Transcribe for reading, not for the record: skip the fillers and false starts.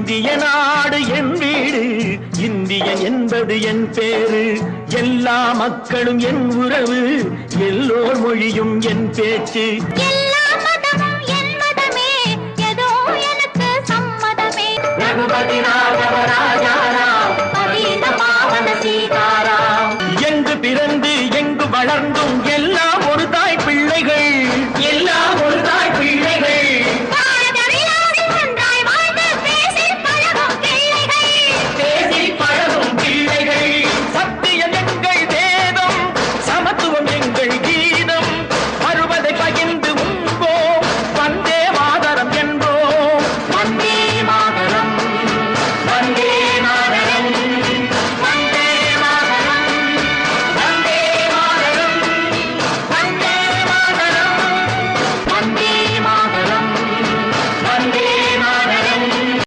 இந்திய நாடு என் வீடு, இந்தியன் என்பது என் பேரு. எல்லா மக்களும் என் உறவு, எல்லோர் மொழியும் என் பேச்சு. எல்லா மதமும் என் மதமே, ஏதோ எனக்கு சம்மதமே. ரகுபதி ராகவ ராஜா